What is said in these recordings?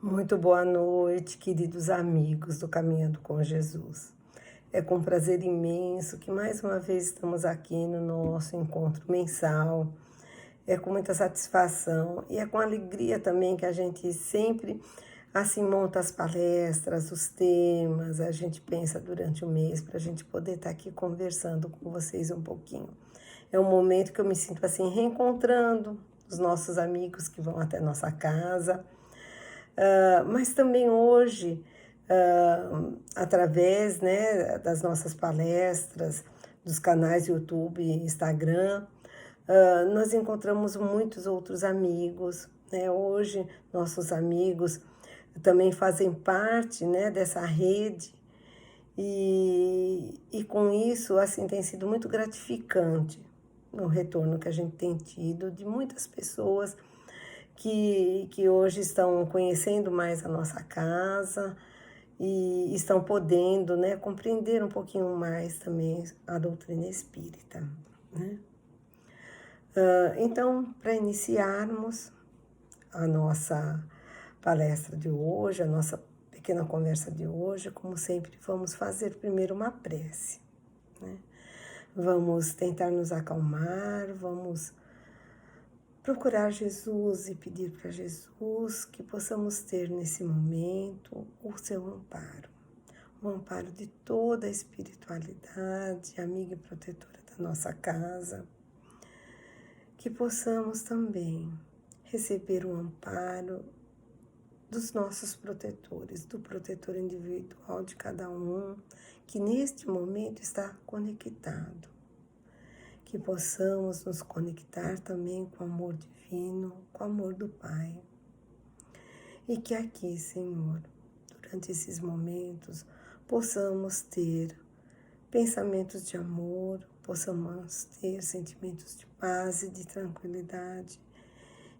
Muito boa noite, queridos amigos do Caminhando com Jesus. É com prazer imenso que mais uma vez estamos aqui no nosso encontro mensal. É com muita satisfação e é com alegria também que a gente sempre assim monta as palestras, os temas, a gente pensa durante o mês para a gente poder estar aqui conversando com vocês um pouquinho. É um momento que eu me sinto assim reencontrando os nossos amigos que vão até nossa casa. Mas também hoje, através, né, das nossas palestras, dos canais YouTube e Instagram, nós encontramos muitos outros amigos, né? Hoje, nossos amigos também fazem parte, né, dessa rede e com isso, assim, tem sido muito gratificante o retorno que a gente tem tido de muitas pessoas que hoje estão conhecendo mais a nossa casa e estão podendo, né, compreender um pouquinho mais também a doutrina espírita, né? Então, para iniciarmos a nossa palestra de hoje, a nossa pequena conversa de hoje, como sempre, vamos fazer primeiro uma prece, né? Vamos tentar nos acalmar, vamos procurar Jesus e pedir para Jesus que possamos ter nesse momento o seu amparo, o amparo de toda a espiritualidade, amiga e protetora da nossa casa, que possamos também receber o amparo dos nossos protetores, do protetor individual de cada um, que neste momento está conectado. Que possamos nos conectar também com o amor divino, com o amor do Pai. E que aqui, Senhor, durante esses momentos, possamos ter pensamentos de amor, possamos ter sentimentos de paz e de tranquilidade,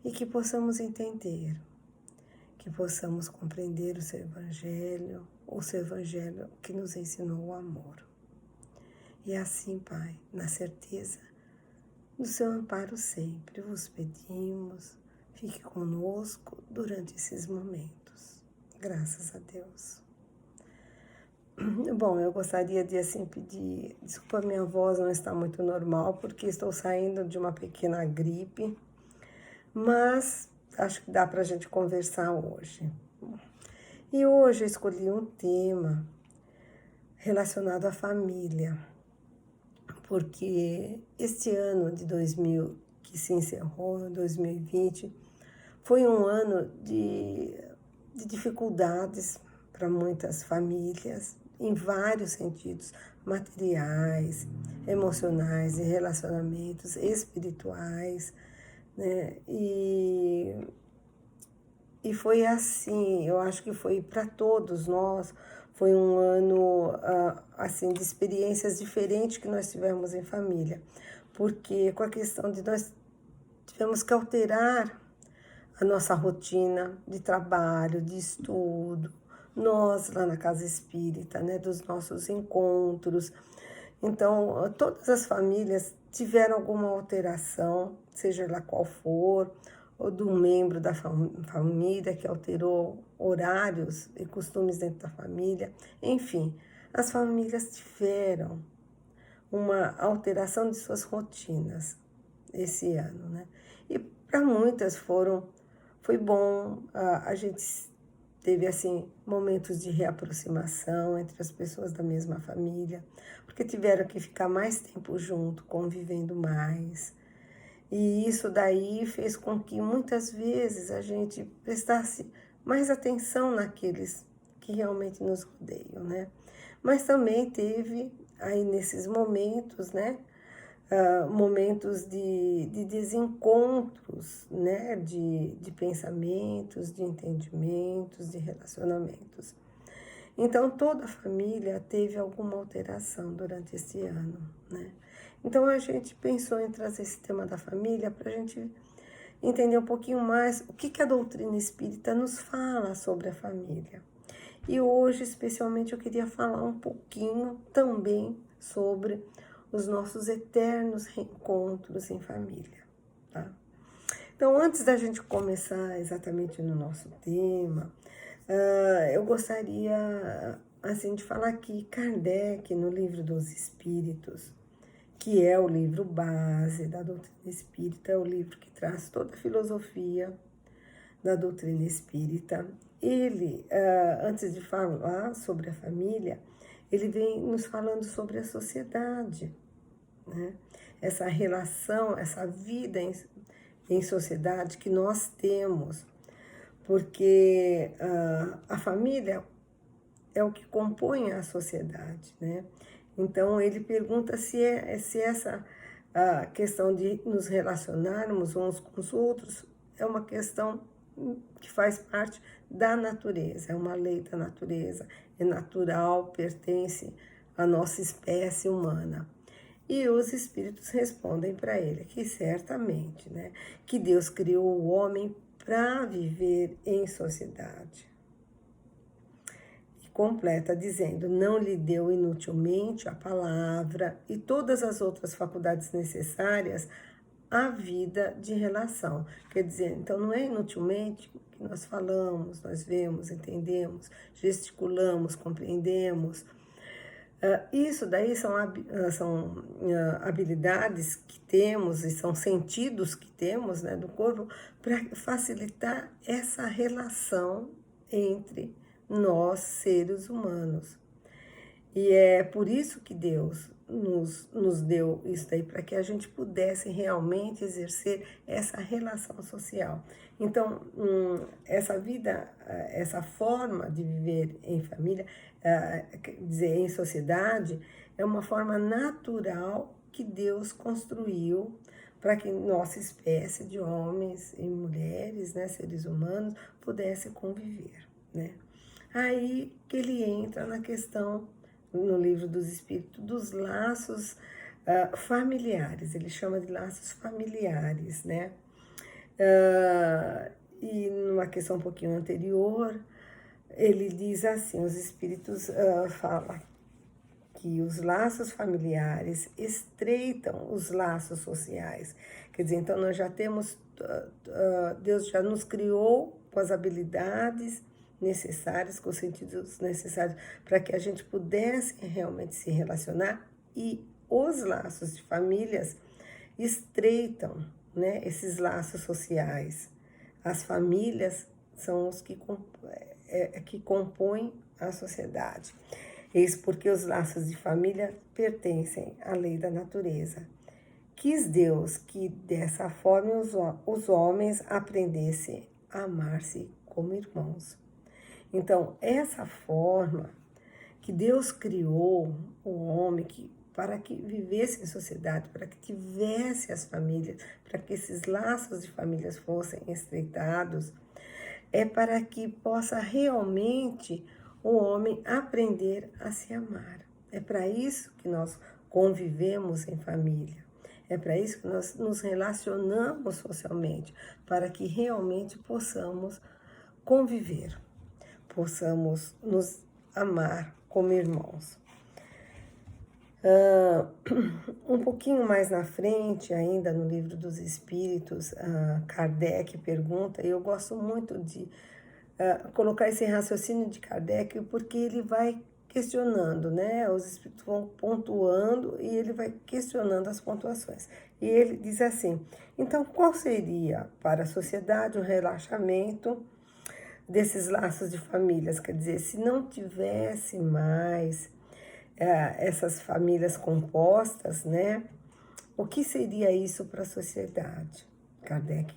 e que possamos entender, que possamos compreender o seu Evangelho que nos ensinou o amor. E assim, Pai, na certeza do seu amparo sempre, vos pedimos, fique conosco durante esses momentos. Graças a Deus. Bom, eu gostaria de assim pedir, desculpa, minha voz não está muito normal, porque estou saindo de uma pequena gripe, mas acho que dá para a gente conversar hoje. E hoje eu escolhi um tema relacionado à família, porque este ano de 2000, que se encerrou, 2020, foi um ano de dificuldades para muitas famílias, em vários sentidos, materiais, emocionais, e relacionamentos espirituais, né? E foi assim, eu acho que foi para todos nós, foi um ano assim de experiências diferentes que nós tivemos em família, porque com a questão de nós tivemos que alterar a nossa rotina de trabalho, de estudo, nós lá na casa espírita, né, dos nossos encontros. Então, todas as famílias tiveram alguma alteração, seja lá qual for, ou do membro da família que alterou horários e costumes dentro da família. Enfim, as famílias tiveram uma alteração de suas rotinas esse ano, né? E para muitas foi bom, a gente teve assim momentos de reaproximação entre as pessoas da mesma família, porque tiveram que ficar mais tempo junto, convivendo mais. E isso daí fez com que muitas vezes a gente prestasse mais atenção naqueles que realmente nos rodeiam, né? Mas também teve aí nesses momentos, né? Momentos de desencontros, né? De pensamentos, de entendimentos, de relacionamentos. Então, toda a família teve alguma alteração durante esse ano, né? Então, a gente pensou em trazer esse tema da família para a gente entender um pouquinho mais o que a doutrina espírita nos fala sobre a família. E hoje, especialmente, eu queria falar um pouquinho também sobre os nossos eternos reencontros em família, tá? Então, antes da gente começar exatamente no nosso tema, eu gostaria, assim, de falar que Kardec, no Livro dos Espíritos, que é o livro base da doutrina espírita, é o livro que traz toda a filosofia da doutrina espírita. Ele, antes de falar sobre a família, ele vem nos falando sobre a sociedade, né? Essa relação, essa vida em sociedade que nós temos, porque a família é o que compõe a sociedade, né? Então ele pergunta se essa questão de nos relacionarmos uns com os outros é uma questão que faz parte da natureza, é uma lei da natureza, é natural, pertence à nossa espécie humana. E os espíritos respondem para ele que certamente, né, que Deus criou o homem para viver em sociedade. E completa dizendo: não lhe deu inutilmente a palavra e todas as outras faculdades necessárias à vida de relação. Quer dizer, então não é inutilmente que nós falamos, nós vemos, entendemos, gesticulamos, compreendemos. Isso daí são habilidades que temos e são sentidos que temos, né, do corpo para facilitar essa relação entre nós, seres humanos. E é por isso que Deus nos deu isso daí, para que a gente pudesse realmente exercer essa relação social. Então, essa vida, essa forma de viver em família, quer dizer, em sociedade, é uma forma natural que Deus construiu para que nossa espécie de homens e mulheres, né, seres humanos, pudesse conviver, né? Aí que ele entra na questão, no Livro dos Espíritos, dos laços familiares, ele chama de laços familiares, né? E numa questão um pouquinho anterior, ele diz assim, os Espíritos falam que os laços familiares estreitam os laços sociais. Quer dizer, então nós já temos, Deus já nos criou com as habilidades necessários, com os sentidos necessários para que a gente pudesse realmente se relacionar, e os laços de famílias estreitam, né, esses laços sociais. As famílias são os que compõem a sociedade. Eis porque os laços de família pertencem à lei da natureza. Quis Deus que dessa forma os homens aprendessem a amar-se como irmãos. Então, essa forma que Deus criou o homem para que vivesse em sociedade, para que tivesse as famílias, para que esses laços de famílias fossem estreitados, é para que possa realmente o homem aprender a se amar. É para isso que nós convivemos em família. É para isso que nós nos relacionamos socialmente, para que realmente possamos conviver, possamos nos amar como irmãos. Um pouquinho mais na frente, ainda no Livro dos Espíritos, Kardec pergunta, e eu gosto muito de colocar esse raciocínio de Kardec, porque ele vai questionando, né? Os espíritos vão pontuando e ele vai questionando as pontuações. E ele diz assim: então, qual seria para a sociedade o relaxamento desses laços de famílias? Quer dizer, se não tivesse mais essas famílias compostas, né? O que seria isso para a sociedade? Kardec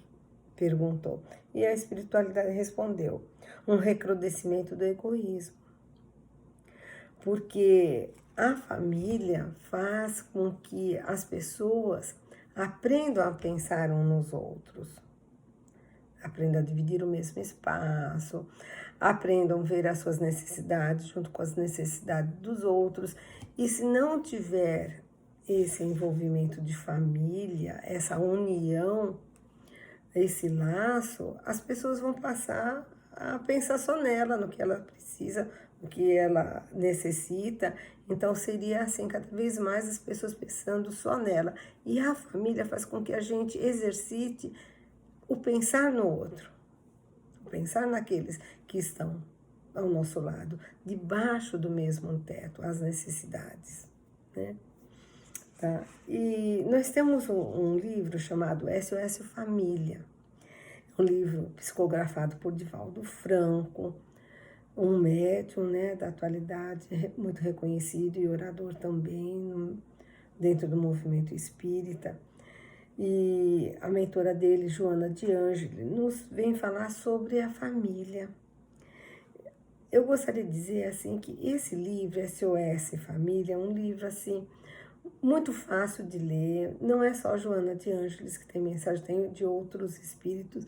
perguntou. E a espiritualidade respondeu: um recrudescimento do egoísmo. Porque a família faz com que as pessoas aprendam a pensar uns nos outros, aprendam a dividir o mesmo espaço, aprendam a ver as suas necessidades junto com as necessidades dos outros. E se não tiver esse envolvimento de família, essa união, esse laço, as pessoas vão passar a pensar só nela, no que ela precisa, no que ela necessita. Então seria assim, cada vez mais as pessoas pensando só nela. E a família faz com que a gente exercite o pensar no outro, o pensar naqueles que estão ao nosso lado, debaixo do mesmo teto, as necessidades, né? Tá? E nós temos um livro chamado SOS Família, um livro psicografado por Divaldo Franco, um médium, né, da atualidade, muito reconhecido e orador também dentro do movimento espírita. E a mentora dele, Joana de Ângeli, nos vem falar sobre a família. Eu gostaria de dizer assim que esse livro, SOS Família, é um livro assim muito fácil de ler. Não é só Joana de Ângeles que tem mensagem, tem de outros espíritos,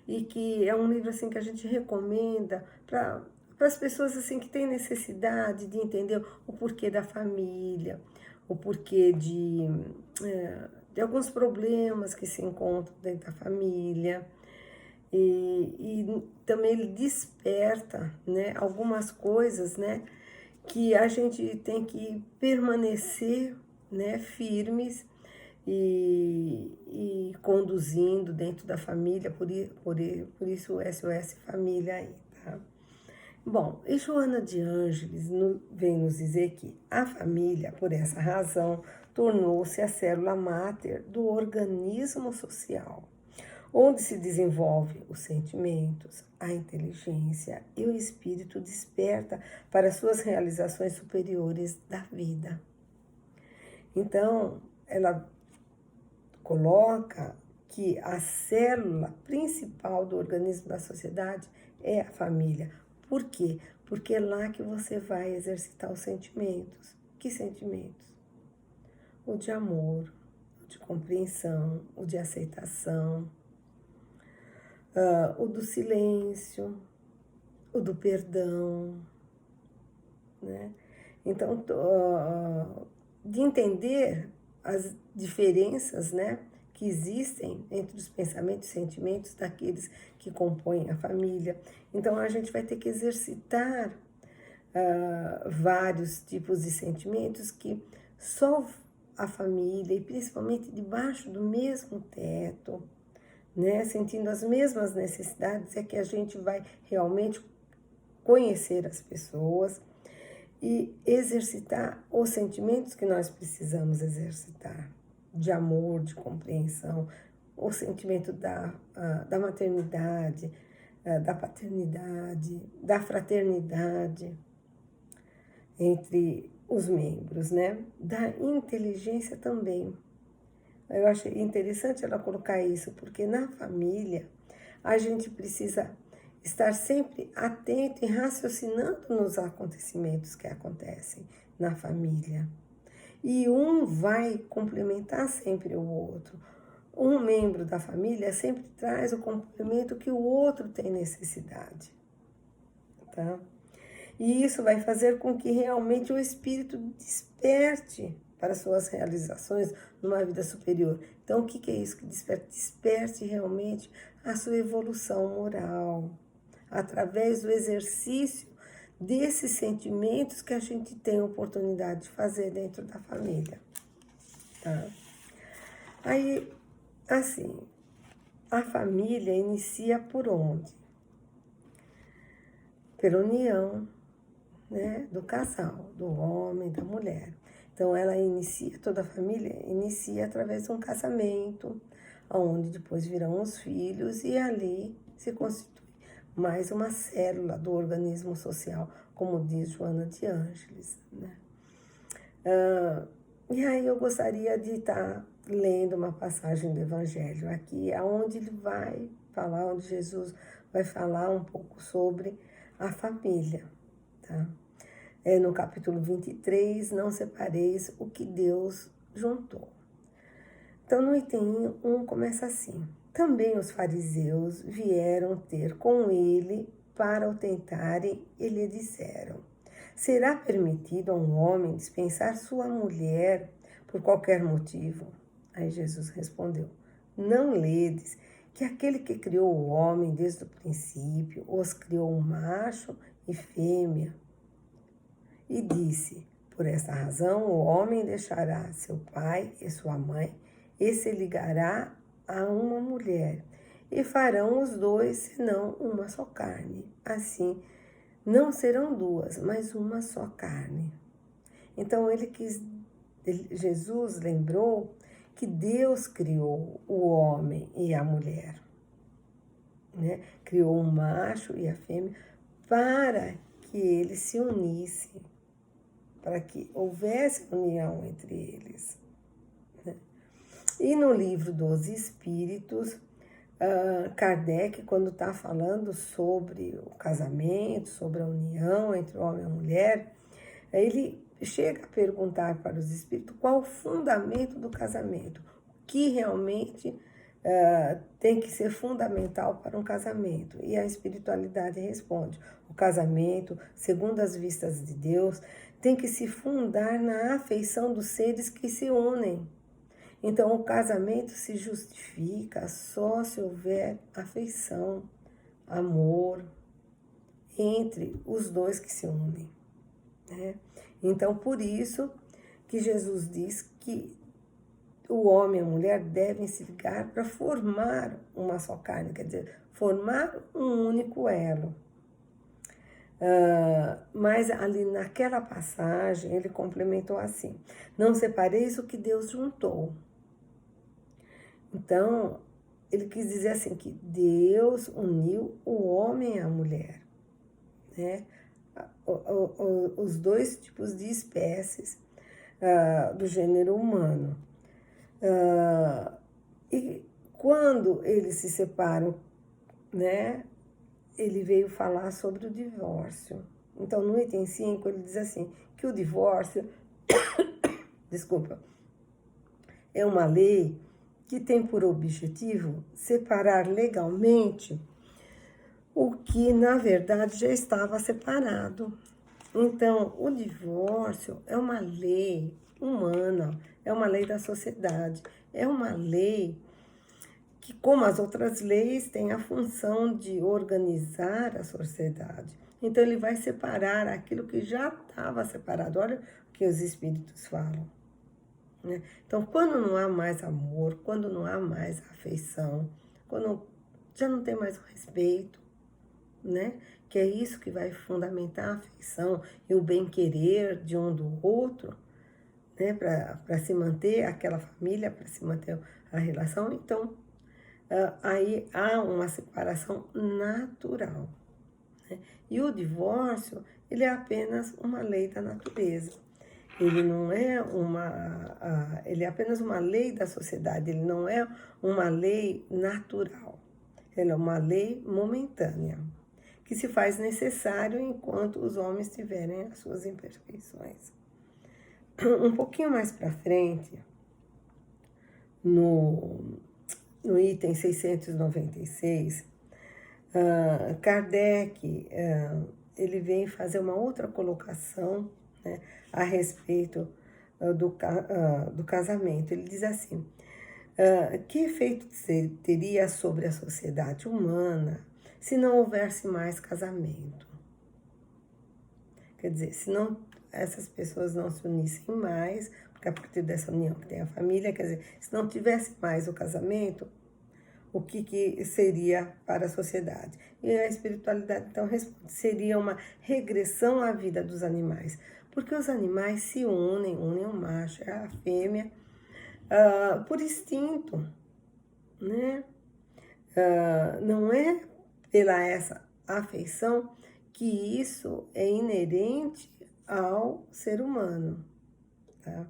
e que é um livro assim que a gente recomenda para as pessoas assim que têm necessidade de entender o porquê da família, o porquê de alguns problemas que se encontram dentro da família. E também ele desperta, né, algumas coisas, né, que a gente tem que permanecer, né, firmes e conduzindo dentro da família, por isso o SOS Família aí, tá? Bom, e Joana de Ângeles vem nos dizer que a família, por essa razão, tornou-se a célula máter do organismo social, onde se desenvolve os sentimentos, a inteligência e o espírito desperta para suas realizações superiores da vida. Então, ela coloca que a célula principal do organismo da sociedade é a família. Por quê? Porque é lá que você vai exercitar os sentimentos. Que sentimentos? O de amor, o de compreensão, o de aceitação, o do silêncio, o do perdão, né? Então, de entender as diferenças, né, que existem entre os pensamentos e sentimentos daqueles que compõem a família. Então, a gente vai ter que exercitar vários tipos de sentimentos que só a família, e principalmente debaixo do mesmo teto, né, sentindo as mesmas necessidades, é que a gente vai realmente conhecer as pessoas e exercitar os sentimentos que nós precisamos exercitar, de amor, de compreensão, o sentimento da maternidade, da paternidade, da fraternidade entre os membros, né? Da inteligência também. Eu achei interessante ela colocar isso, porque na família a gente precisa estar sempre atento e raciocinando nos acontecimentos que acontecem na família. E um vai complementar sempre o outro. Um membro da família sempre traz o complemento que o outro tem necessidade, tá? E isso vai fazer com que realmente o espírito desperte para suas realizações numa vida superior. Então, o que é isso que desperta? Desperte realmente a sua evolução moral, através do exercício desses sentimentos que a gente tem a oportunidade de fazer dentro da família, tá? Aí, assim, a família inicia por onde? Pela união, né, do casal, do homem, da mulher. Então, ela inicia, toda a família inicia através de um casamento, onde depois virão os filhos e ali se constitui mais uma célula do organismo social, como diz Joana de Ângeles, né? E aí eu gostaria de estar lendo uma passagem do Evangelho aqui, onde ele vai falar, onde Jesus vai falar um pouco sobre a família, tá? No capítulo 23, não separeis o que Deus juntou. Então, no item 1 começa assim: também os fariseus vieram ter com ele para o tentarem e lhe disseram: será permitido a um homem dispensar sua mulher por qualquer motivo? Aí Jesus respondeu: não ledes que aquele que criou o homem desde o princípio os criou macho e fêmea? E disse: por essa razão o homem deixará seu pai e sua mãe e se ligará a uma mulher, e farão os dois, senão uma só carne. Assim, não serão duas, mas uma só carne. Então Jesus lembrou que Deus criou o homem e a mulher, né? Criou o macho e a fêmea para que eles se unissem, para que houvesse união entre eles, né? E no livro dos Espíritos, Kardec, quando está falando sobre o casamento, sobre a união entre o homem e a mulher, ele chega a perguntar para os espíritos qual o fundamento do casamento, o que realmente tem que ser fundamental para um casamento. E a espiritualidade responde: o casamento, segundo as vistas de Deus, tem que se fundar na afeição dos seres que se unem. Então, o casamento se justifica só se houver afeição, amor entre os dois que se unem, né? Então, por isso que Jesus diz que o homem e a mulher devem se ligar para formar uma só carne, quer dizer, formar um único elo. Mas ali naquela passagem ele complementou assim: não separeis o que Deus juntou. Então, ele quis dizer assim que Deus uniu o homem e a mulher, né? Os dois tipos de espécies do gênero humano. E quando eles se separam, né, ele veio falar sobre o divórcio. Então, no item 5, ele diz assim, que o divórcio, desculpa, é uma lei que tem por objetivo separar legalmente o que, na verdade, já estava separado. Então, o divórcio é uma lei humana, é uma lei da sociedade, é uma lei que, como as outras leis, tem a função de organizar a sociedade. Então, ele vai separar aquilo que já estava separado. Olha o que os espíritos falam, né? Então, quando não há mais amor, quando não há mais afeição, quando já não tem mais o respeito, né? Que é isso que vai fundamentar a afeição e o bem-querer de um do outro, né? Para se manter aquela família, para se manter a relação. Então, aí há uma separação natural, né? E o divórcio, ele é apenas uma lei da natureza. Ele não é ele é apenas uma lei da sociedade, ele não é uma lei natural. Ele é uma lei momentânea, que se faz necessário enquanto os homens tiverem as suas imperfeições. Um pouquinho mais para frente, no item 696, Kardec ele vem fazer uma outra colocação, né, a respeito do casamento. Ele diz assim: que efeito teria sobre a sociedade humana se não houvesse mais casamento? Quer dizer, se não, essas pessoas não se unissem mais, porque a partir dessa união que tem a família, quer dizer, se não tivesse mais o casamento, o que seria para a sociedade? E a espiritualidade, então, responde: seria uma regressão à vida dos animais, porque os animais se unem o macho e a fêmea por instinto, né? Não é pela essa afeição que isso é inerente ao ser humano, tá?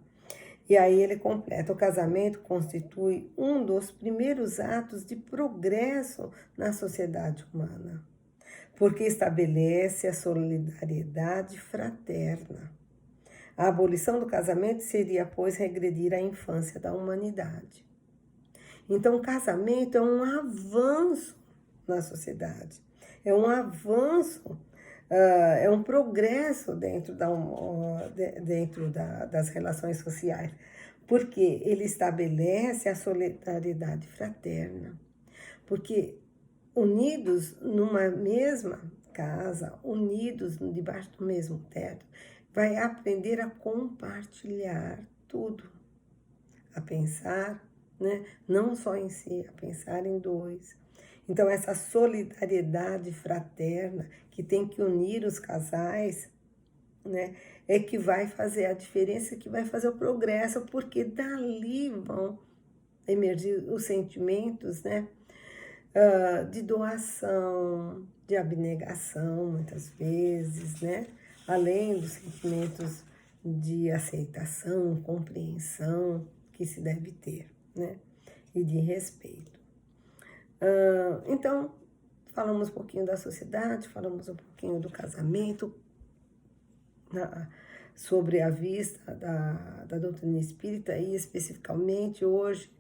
E aí ele completa: o casamento constitui um dos primeiros atos de progresso na sociedade humana, porque estabelece a solidariedade fraterna. A abolição do casamento seria, pois, regredir à infância da humanidade. Então, o casamento é um avanço na sociedade, é um avanço, é um progresso dentro das relações sociais, porque ele estabelece a solidariedade fraterna, porque unidos numa mesma casa, unidos debaixo do mesmo teto, vai aprender a compartilhar tudo, a pensar, né? Não só em si, a pensar em dois. Então, essa solidariedade fraterna que tem que unir os casais, né, é que vai fazer a diferença, que vai fazer o progresso, porque dali vão emergir os sentimentos, né, de doação, de abnegação, muitas vezes, né, além dos sentimentos de aceitação, compreensão que se deve ter, né, e de respeito. Então, falamos um pouquinho da sociedade, falamos um pouquinho do casamento, sobre a vista da doutrina espírita e especificamente hoje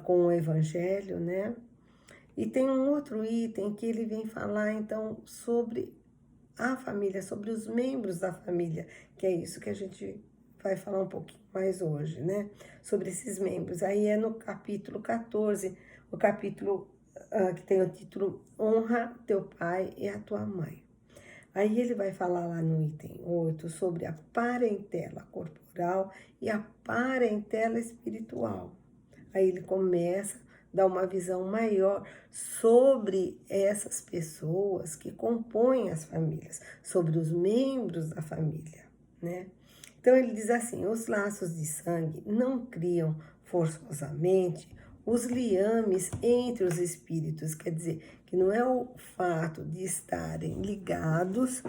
com o Evangelho, né? E tem um outro item que ele vem falar então sobre a família, sobre os membros da família, que é isso que a gente vai falar um pouquinho mais hoje, né? Sobre esses membros. Aí é no capítulo 14, o capítulo que tem o título Honra teu pai e a tua mãe. Aí ele vai falar lá no item 8 sobre a parentela corporal e a parentela espiritual. Aí ele começa a dar uma visão maior sobre essas pessoas que compõem as famílias, sobre os membros da família, né? Então ele diz assim: os laços de sangue não criam forçosamente os liames entre os espíritos, quer dizer, que não é o fato de estarem ligados,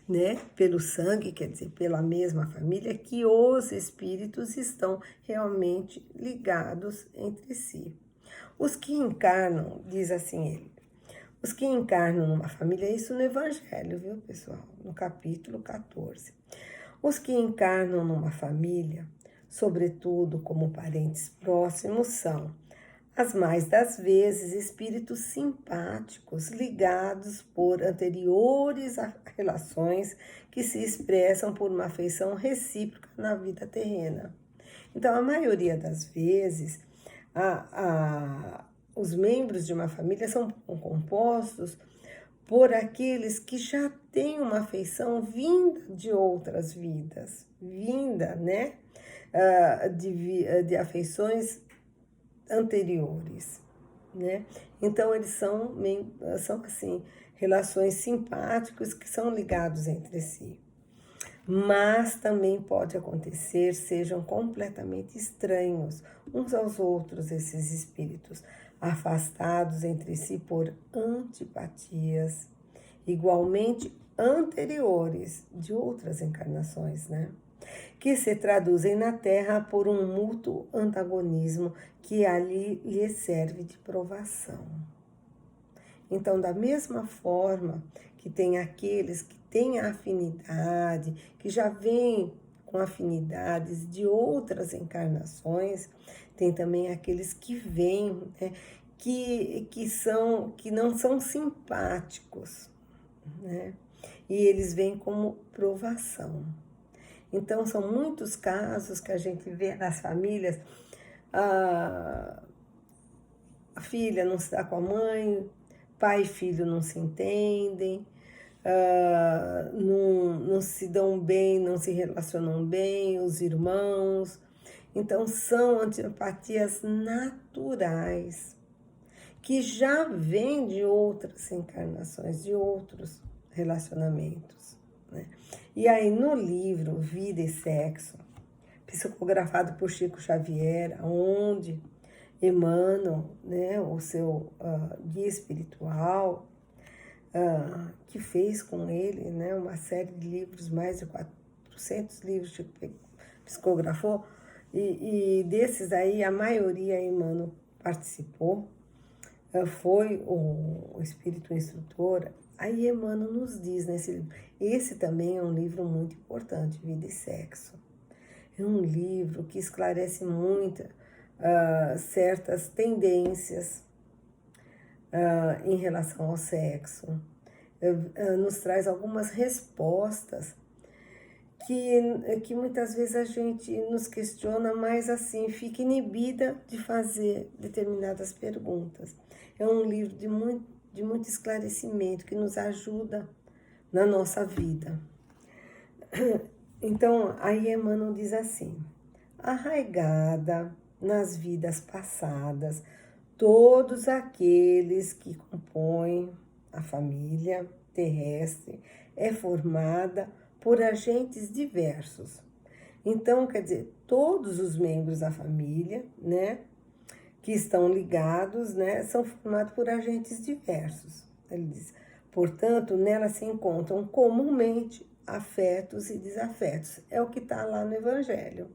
né, pelo sangue, quer dizer, pela mesma família, que os espíritos estão realmente ligados entre si. Os que encarnam, diz assim ele, os que encarnam numa família, isso no Evangelho, viu, pessoal? No capítulo 14. Os que encarnam numa família, sobretudo como parentes próximos, são as mais das vezes, espíritos simpáticos ligados por anteriores relações que se expressam por uma afeição recíproca na vida terrena. Então, a maioria das vezes, os membros de uma família são compostos por aqueles que já têm uma afeição vinda de outras vidas, vinda, né, de afeições anteriores, né? Então eles são assim, relações simpáticas que são ligados entre si. Mas também pode acontecer sejam completamente estranhos uns aos outros esses espíritos, afastados entre si por antipatias, igualmente anteriores de outras encarnações, né? Que se traduzem na Terra por um mútuo antagonismo que ali lhe serve de provação. Então, da mesma forma que tem aqueles que têm afinidade, que já vêm com afinidades de outras encarnações, tem também aqueles que vêm, né, que não são simpáticos, né? E eles vêm como provação. Então, são muitos casos que a gente vê nas famílias, a filha não se dá com a mãe, pai e filho não se entendem, não se dão bem, não se relacionam bem, os irmãos. Então, são antipatias naturais, que já vêm de outras encarnações, de outros relacionamentos, né? E aí no livro Vida e Sexo, psicografado por Chico Xavier, onde Emmanuel, né, o seu guia espiritual, que fez com ele, né, uma série de livros, mais de 400 livros que psicografou, e desses aí a maioria Emmanuel participou, foi o espírito instrutor. Aí Emmanuel nos diz nesse livro, esse também é um livro muito importante, Vida e Sexo. É um livro que esclarece muito certas tendências em relação ao sexo, nos traz algumas respostas que muitas vezes a gente nos questiona, mas assim, fica inibida de fazer determinadas perguntas. É um livro de muito esclarecimento, que nos ajuda na nossa vida. Então, aí Emmanuel diz assim: arraigada nas vidas passadas, todos aqueles que compõem a família terrestre é formada por agentes diversos. Então, quer dizer, todos os membros da família, né, que estão ligados, né, são formados por agentes diversos. Ele diz, portanto, nela se encontram comumente afetos e desafetos. É o que está lá no Evangelho.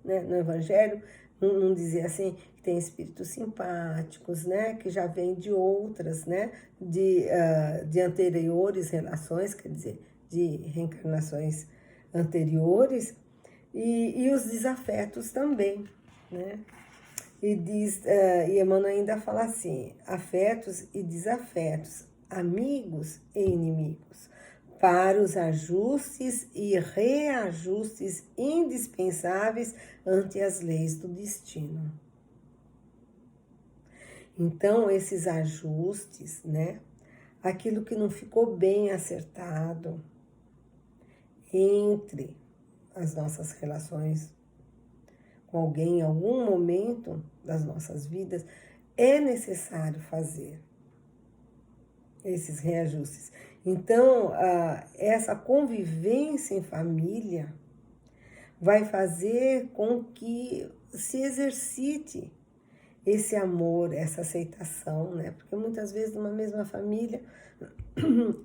Né? No Evangelho, não dizia assim, que tem espíritos simpáticos, né, que já vêm de outras, né, de anteriores relações, quer dizer, de reencarnações anteriores, e os desafetos também, né? E Emmanuel ainda fala assim, afetos e desafetos, amigos e inimigos, para os ajustes e reajustes indispensáveis ante as leis do destino. Então, esses ajustes, né? Aquilo que não ficou bem acertado entre as nossas relações com alguém em algum momento das nossas vidas, é necessário fazer esses reajustes. Então, essa convivência em família vai fazer com que se exercite esse amor, essa aceitação, né? Porque muitas vezes numa mesma família,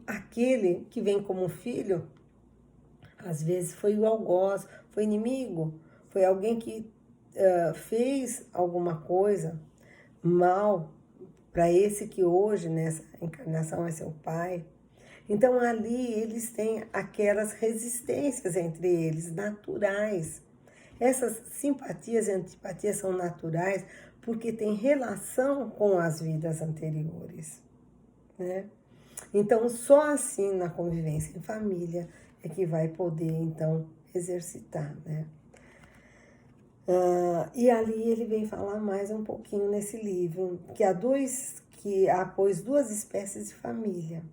aquele que vem como filho, às vezes foi o algoz, foi inimigo, foi alguém que fez alguma coisa mal para esse que hoje, nessa encarnação, é seu pai. Então, ali eles têm aquelas resistências entre eles, naturais. Essas simpatias e antipatias são naturais porque têm relação com as vidas anteriores, né? Então, só assim na convivência em família é que vai poder, então, exercitar, né? E ali ele vem falar mais um pouquinho nesse livro, que há pois duas espécies de família.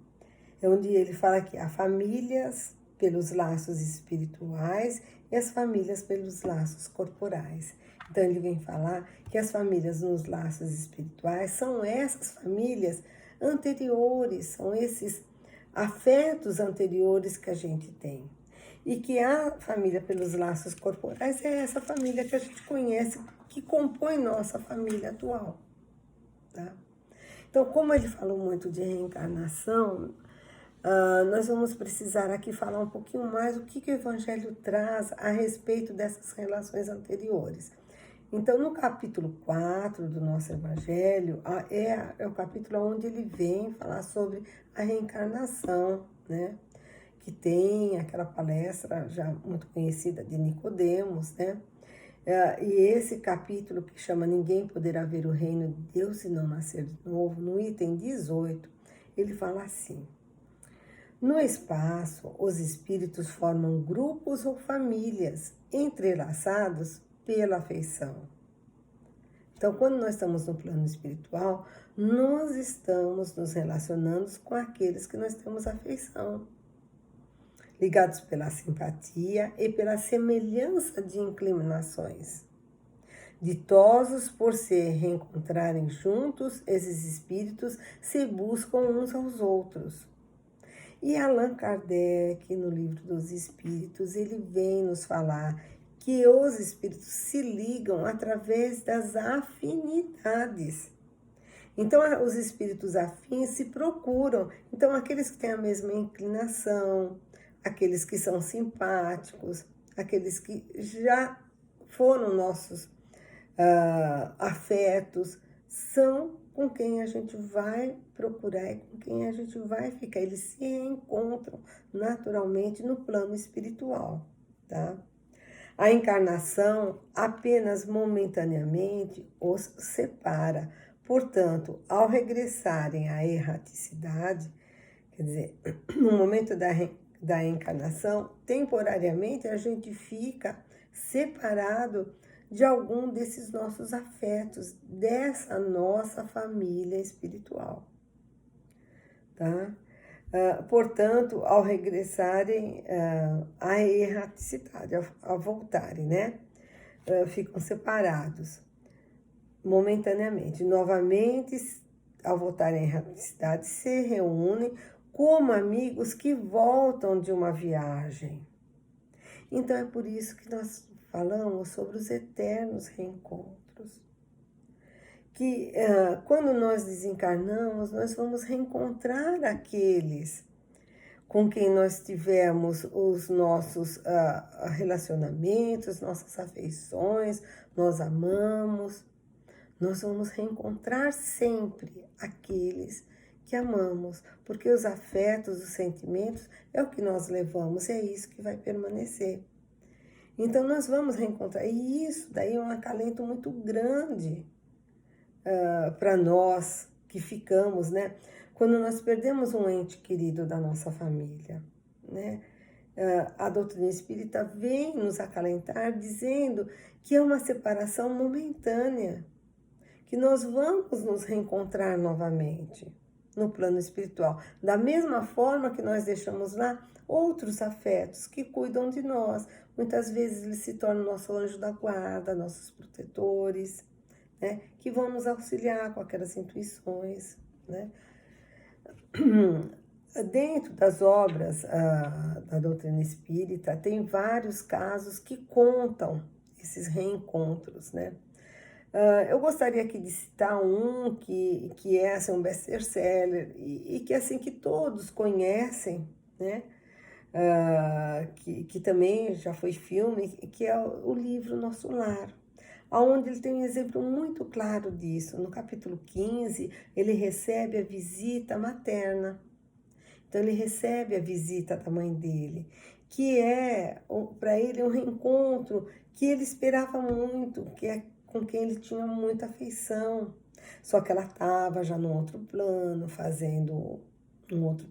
É onde ele fala que há famílias pelos laços espirituais e as famílias pelos laços corporais. Então ele vem falar que as famílias nos laços espirituais são essas famílias anteriores, são esses afetos anteriores que a gente tem. E que a família pelos laços corporais é essa família que a gente conhece, que compõe nossa família atual. Tá? Então, como ele falou muito de reencarnação, nós vamos precisar aqui falar um pouquinho mais o que o Evangelho traz a respeito dessas relações anteriores. Então, no capítulo 4 do nosso Evangelho, é o capítulo onde ele vem falar sobre a reencarnação, né? Que tem aquela palestra já muito conhecida de Nicodemos, né? E esse capítulo que chama Ninguém Poderá Ver o Reino de Deus se não nascer de novo, no item 18, ele fala assim: no espaço, os espíritos formam grupos ou famílias entrelaçados pela afeição. Então, quando nós estamos no plano espiritual, nós estamos nos relacionando com aqueles que nós temos afeição, ligados pela simpatia e pela semelhança de inclinações. Ditosos por se reencontrarem juntos, esses espíritos se buscam uns aos outros. E Allan Kardec, no Livro dos Espíritos, ele vem nos falar que os espíritos se ligam através das afinidades. Então, os espíritos afins se procuram. Então, aqueles que têm a mesma inclinação, aqueles que são simpáticos, aqueles que já foram nossos afetos, são com quem a gente vai procurar e com quem a gente vai ficar. Eles se encontram naturalmente no plano espiritual, tá? A encarnação apenas momentaneamente os separa. Portanto, ao regressarem à erraticidade, quer dizer, no momento da encarnação, temporariamente a gente fica separado de algum desses nossos afetos, dessa nossa família espiritual, tá? Portanto, ao regressarem à erraticidade, ao voltarem, né? Ficam separados. momentaneamente. Novamente, ao voltarem à cidade, se reúnem como amigos que voltam de uma viagem. Então é por isso que nós falamos sobre os eternos reencontros. Que quando nós desencarnamos, nós vamos reencontrar aqueles com quem nós tivemos os nossos relacionamentos, nossas afeições, nós amamos. Nós vamos reencontrar sempre aqueles que amamos, porque os afetos, os sentimentos é o que nós levamos, é isso que vai permanecer. Então nós vamos reencontrar, e isso daí é um acalento muito grande para nós que ficamos, né? Quando nós perdemos um ente querido da nossa família, né? A doutrina espírita vem nos acalentar dizendo que é uma separação momentânea, que nós vamos nos reencontrar novamente no plano espiritual, da mesma forma que nós deixamos lá outros afetos que cuidam de nós. Muitas vezes eles se tornam nosso anjo da guarda, nossos protetores, né, que vão nos auxiliar com aquelas intuições, né? Dentro das obras da doutrina espírita, tem vários casos que contam esses reencontros, né? Eu gostaria aqui de citar um que é assim, um best-seller e que assim que todos conhecem, né? Que também já foi filme, que é o livro Nosso Lar, onde ele tem um exemplo muito claro disso. No capítulo 15, ele recebe a visita materna. Então, ele recebe a visita da mãe dele, que é, para ele, um reencontro que ele esperava muito, que é com quem ele tinha muita afeição. Só que ela estava já num outro plano, fazendo um outro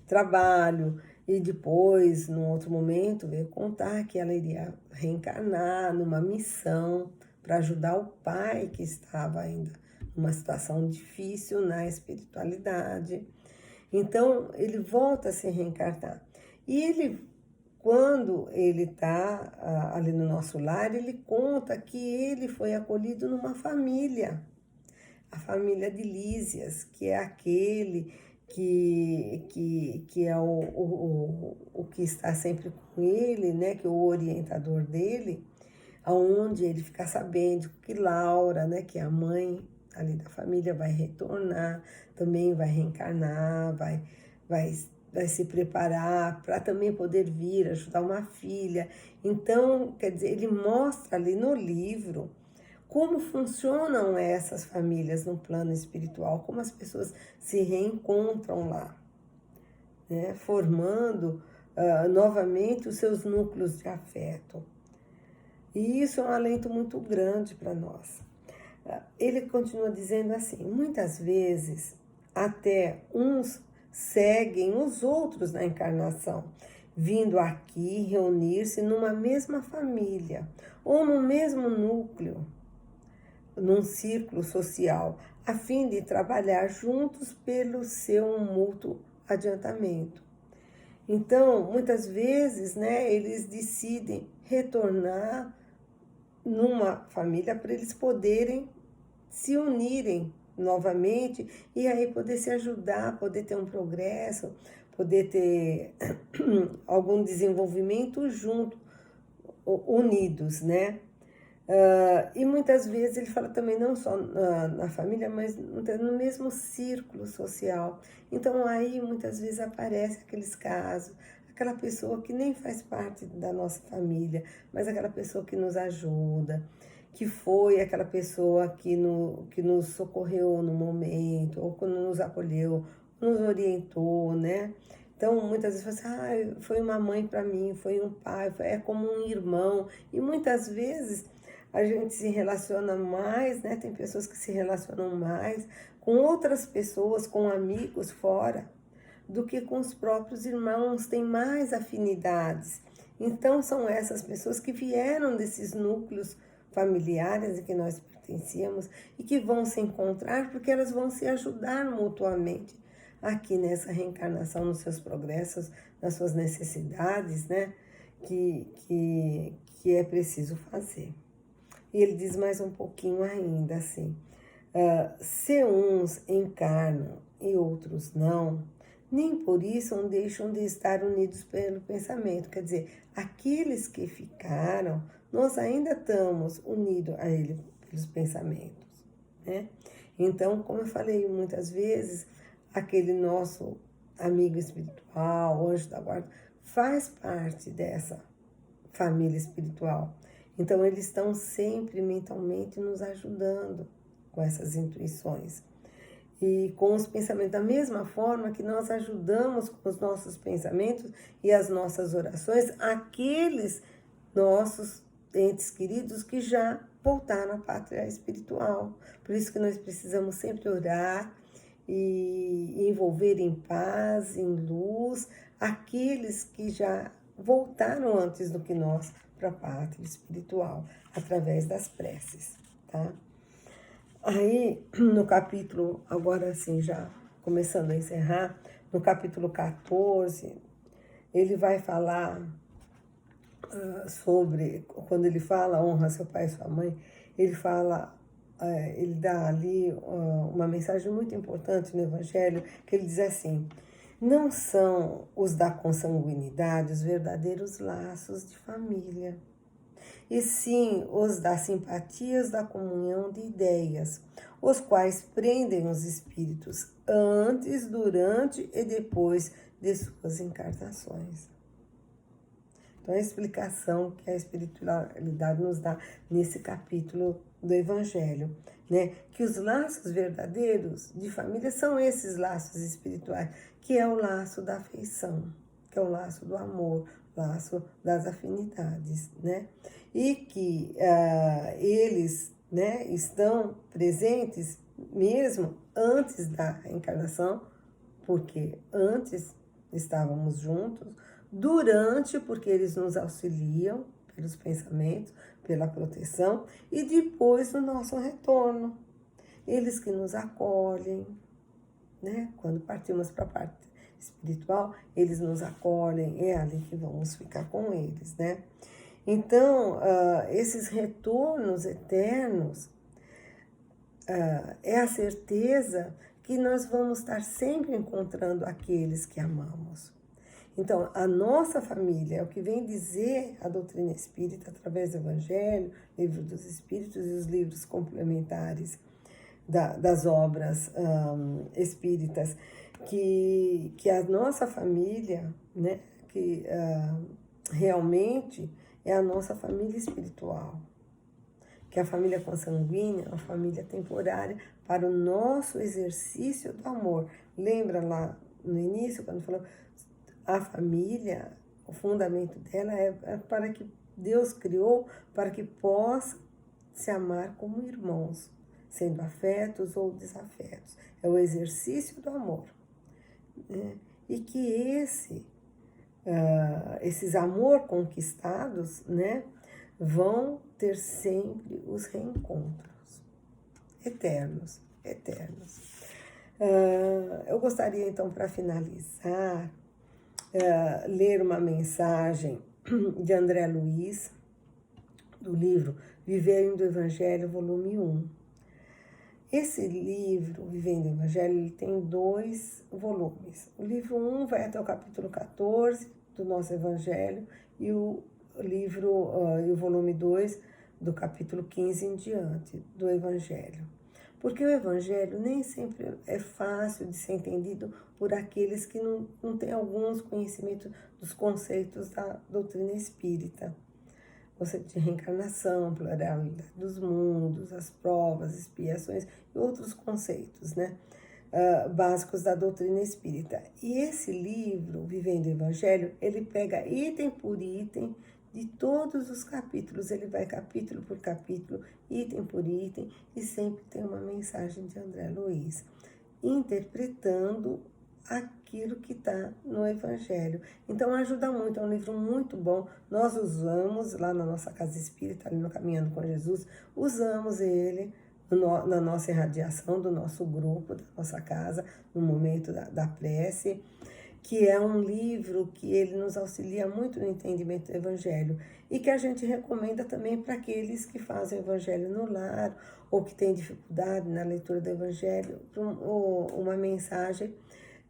trabalho, e depois, num outro momento, veio contar que ela iria reencarnar numa missão para ajudar o pai, que estava ainda numa situação difícil na espiritualidade. Então, ele volta a se reencarnar. E ele, quando ele está ali no nosso lar, ele conta que ele foi acolhido numa família, a família de Lísias, que é aquele que é o que está sempre com ele, né, que é o orientador dele, aonde ele fica sabendo que Laura, né, que é a mãe ali da família, vai retornar, também vai reencarnar, vai se preparar para também poder vir ajudar uma filha. Então, quer dizer, ele mostra ali no livro como funcionam essas famílias no plano espiritual, como as pessoas se reencontram lá, né, formando novamente os seus núcleos de afeto. E isso é um alento muito grande para nós. Ele continua dizendo assim: muitas vezes até uns seguem os outros na encarnação, vindo aqui reunir-se numa mesma família ou no mesmo núcleo, num círculo social, a fim de trabalhar juntos pelo seu mútuo adiantamento. Então, muitas vezes, né, eles decidem retornar numa família para eles poderem se unirem novamente e aí poder se ajudar, poder ter um progresso, poder ter algum desenvolvimento junto, unidos, né? E muitas vezes ele fala também não só na família, mas no mesmo círculo social. Então aí muitas vezes aparece aqueles casos, aquela pessoa que nem faz parte da nossa família, mas aquela pessoa que nos ajuda, que foi aquela pessoa que nos socorreu no momento, ou quando nos acolheu, nos orientou, né? Então, muitas vezes você foi uma mãe para mim, foi um pai, é como um irmão. E muitas vezes a gente se relaciona mais, né? Tem pessoas que se relacionam mais com outras pessoas, com amigos fora, do que com os próprios irmãos, tem mais afinidades. Então, são essas pessoas que vieram desses núcleos familiares a que nós pertencíamos e que vão se encontrar porque elas vão se ajudar mutuamente aqui nessa reencarnação, nos seus progressos, nas suas necessidades, né? Que é preciso fazer. E ele diz mais um pouquinho ainda, assim, se uns encarnam e outros não, nem por isso não deixam de estar unidos pelo pensamento. Quer dizer, aqueles que ficaram, nós ainda estamos unidos a ele pelos pensamentos, né? Então, como eu falei muitas vezes, aquele nosso amigo espiritual, anjo da guarda, faz parte dessa família espiritual. Então, eles estão sempre mentalmente nos ajudando com essas intuições e com os pensamentos, da mesma forma que nós ajudamos com os nossos pensamentos e as nossas orações aqueles nossos entes queridos que já voltaram à pátria espiritual. Por isso que nós precisamos sempre orar e envolver em paz, em luz, aqueles que já voltaram antes do que nós para a pátria espiritual, através das preces, tá? Aí, no capítulo, agora assim, já começando a encerrar, no capítulo 14, ele vai falar sobre, quando ele fala honra seu pai e sua mãe, ele fala, ele dá ali uma mensagem muito importante no Evangelho, que ele diz assim: não são os da consanguinidade os verdadeiros laços de família, e sim os das simpatias da comunhão de ideias, os quais prendem os espíritos antes, durante e depois de suas encarnações. Então, a explicação que a espiritualidade nos dá nesse capítulo do Evangelho, né? Que os laços verdadeiros de família são esses laços espirituais, que é o laço da afeição, que é o laço do amor, laço das afinidades, né? E que eles, né, estão presentes mesmo antes da encarnação, porque antes estávamos juntos, durante, porque eles nos auxiliam pelos pensamentos, pela proteção, e depois do nosso retorno. Eles que nos acolhem, né? Quando partimos para a parte espiritual, eles nos acolhem, é ali que vamos ficar com eles, né? Então, esses retornos eternos é a certeza que nós vamos estar sempre encontrando aqueles que amamos. Então, a nossa família, é o que vem dizer a doutrina espírita através do Evangelho, Livro dos Espíritos e os livros complementares das obras espíritas, que a nossa família, né, que realmente é a nossa família espiritual, que a família consanguínea é uma família temporária para o nosso exercício do amor. Lembra lá no início, quando falou, a família, o fundamento dela é para que Deus criou, para que possa se amar como irmãos, sendo afetos ou desafetos. É o exercício do amor, né? E que esses amor conquistados, né, vão ter sempre os reencontros eternos, eternos. Eu gostaria então, para finalizar, ler uma mensagem de André Luiz, do livro Vivendo o Evangelho, volume 1. Esse livro, Vivendo o Evangelho, ele tem 2 volumes. O livro 1 vai até o capítulo 14 do nosso Evangelho e o volume 2 do capítulo 15 em diante do Evangelho. Porque o Evangelho nem sempre é fácil de ser entendido por aqueles que não têm alguns conhecimentos dos conceitos da doutrina espírita. Conceito de reencarnação, pluralidade dos mundos, as provas, expiações e outros conceitos, né, básicos da doutrina espírita. E esse livro, Vivendo o Evangelho, ele pega item por item de todos os capítulos, ele vai capítulo por capítulo, item por item, e sempre tem uma mensagem de André Luiz, interpretando aquilo que está no Evangelho. Então ajuda muito, é um livro muito bom, nós usamos lá na nossa casa espírita, ali no Caminhando com Jesus, usamos ele na nossa irradiação do nosso grupo, da nossa casa, no momento da prece. que é um livro que ele nos auxilia muito no entendimento do Evangelho e que a gente recomenda também para aqueles que fazem o Evangelho no lar ou que têm dificuldade na leitura do Evangelho, uma mensagem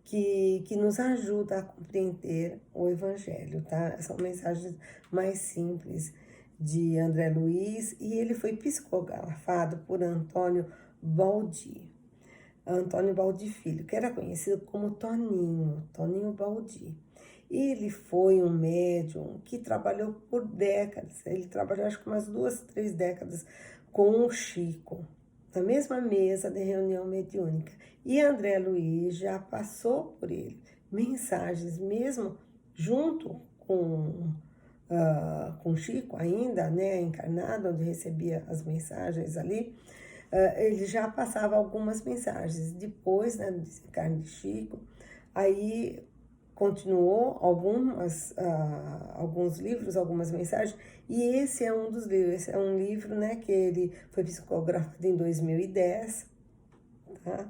que nos ajuda a compreender o Evangelho, tá? São mensagens mais simples de André Luiz e ele foi psicografado por Antônio Baldi. Antônio Baldi Filho, que era conhecido como Toninho Baldi. Ele foi um médium que trabalhou por décadas, ele trabalhou acho que umas 2, 3 décadas com o Chico, na mesma mesa de reunião mediúnica. E André Luiz já passou por ele, mensagens mesmo junto com Chico ainda, né, encarnado, onde recebia as mensagens ali, ele já passava algumas mensagens. Depois, né, do desencarne de Chico, aí continuou alguns livros, algumas mensagens, e esse é um dos livros. Esse é um livro, né, que ele foi psicografado em 2010, tá?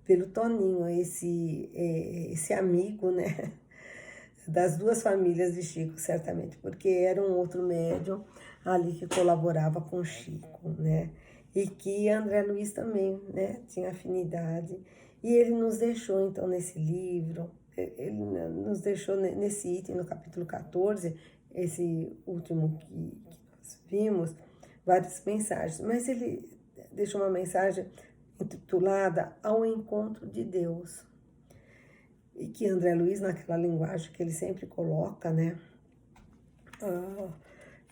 Pelo Toninho, esse amigo, né, das duas famílias de Chico, certamente, porque era um outro médium ali que colaborava com Chico, né? E que André Luiz também, né, tinha afinidade. E ele nos deixou, então, nesse livro, ele nos deixou nesse item, no capítulo 14, esse último que nós vimos, várias mensagens. Mas ele deixou uma mensagem intitulada Ao Encontro de Deus. E que André Luiz, naquela linguagem que ele sempre coloca, né?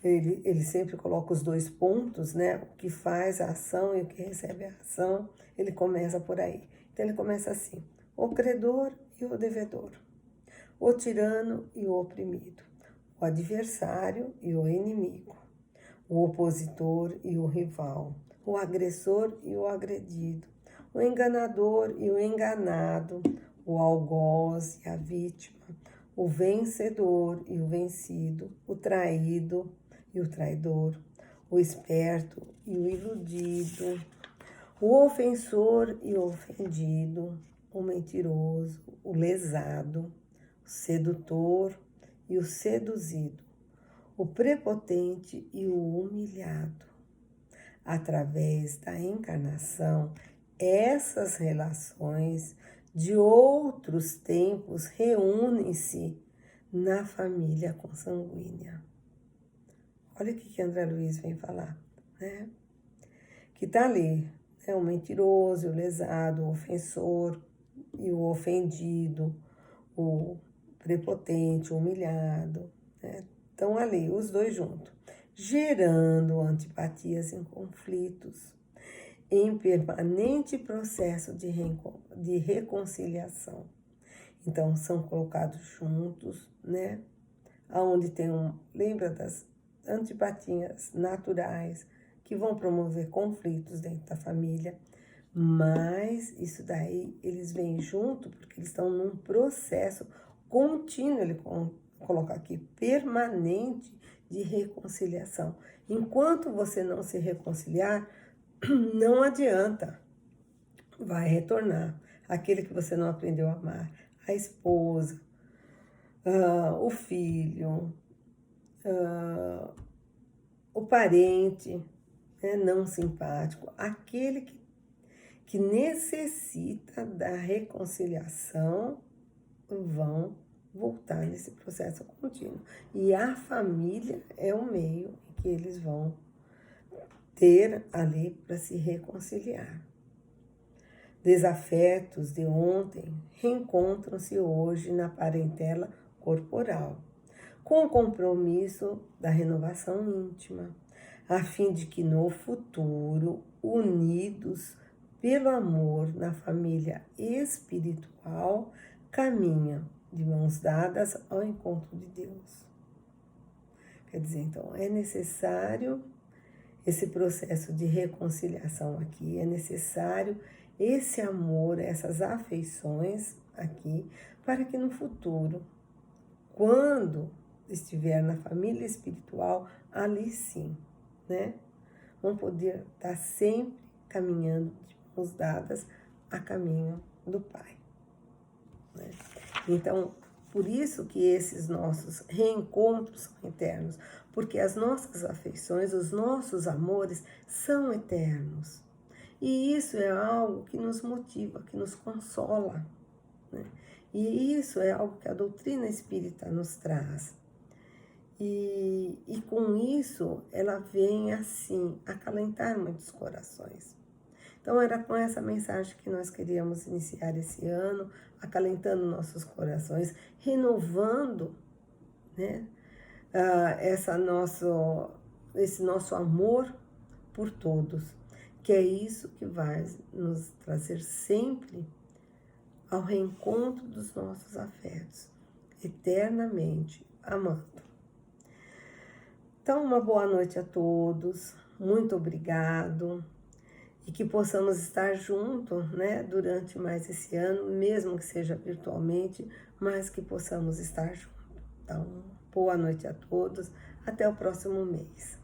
Ele sempre coloca os 2 pontos, né? O que faz a ação e o que recebe a ação. Ele começa por aí. Então ele começa assim: o credor e o devedor, o tirano e o oprimido, o adversário e o inimigo, o opositor e o rival, o agressor e o agredido, o enganador e o enganado, o algoz e a vítima, o vencedor e o vencido, o traído e o traidor, o esperto e o iludido, o ofensor e o ofendido, o mentiroso, o lesado, o sedutor e o seduzido, o prepotente e o humilhado. Através da encarnação, essas relações de outros tempos reúnem-se na família consanguínea. Olha o que André Luiz vem falar, né? Que está ali, né? O mentiroso, o lesado, o ofensor e o ofendido, o prepotente, o humilhado, né? Estão ali, os 2 juntos, gerando antipatias e conflitos, em permanente processo de reconciliação. Então, são colocados juntos, né? Onde tem lembra das antipatias naturais que vão promover conflitos dentro da família, mas isso daí eles vêm junto porque eles estão num processo contínuo, ele coloca aqui, permanente de reconciliação. Enquanto você não se reconciliar, não adianta, vai retornar aquele que você não aprendeu a amar, a esposa, o filho, o parente, né, não simpático, aquele que necessita da reconciliação, vão voltar nesse processo contínuo. E a família é o meio em que eles vão ter ali para se reconciliar. Desafetos de ontem reencontram-se hoje na parentela corporal, com o compromisso da renovação íntima, a fim de que no futuro, unidos pelo amor na família espiritual, caminham de mãos dadas ao encontro de Deus. Quer dizer, então, é necessário esse processo de reconciliação aqui, é necessário esse amor, essas afeições aqui, para que no futuro, quando estiver na família espiritual, ali sim, né, vão poder estar sempre caminhando de mãos dadas a caminho do Pai, né? Então, Por isso que esses nossos reencontros são eternos, porque as nossas afeições, os nossos amores são eternos. E isso é algo que nos motiva, que nos consola, né? E isso é algo que a doutrina espírita nos traz. E com isso, ela vem assim, acalentar muitos corações. Então, era com essa mensagem que nós queríamos iniciar esse ano, acalentando nossos corações, renovando, né, esse nosso amor por todos, que é isso que vai nos trazer sempre ao reencontro dos nossos afetos, eternamente amando. Então, uma boa noite a todos, muito obrigado, e que possamos estar juntos, né, durante mais esse ano, mesmo que seja virtualmente, mas que possamos estar juntos. Então, boa noite a todos, até o próximo mês.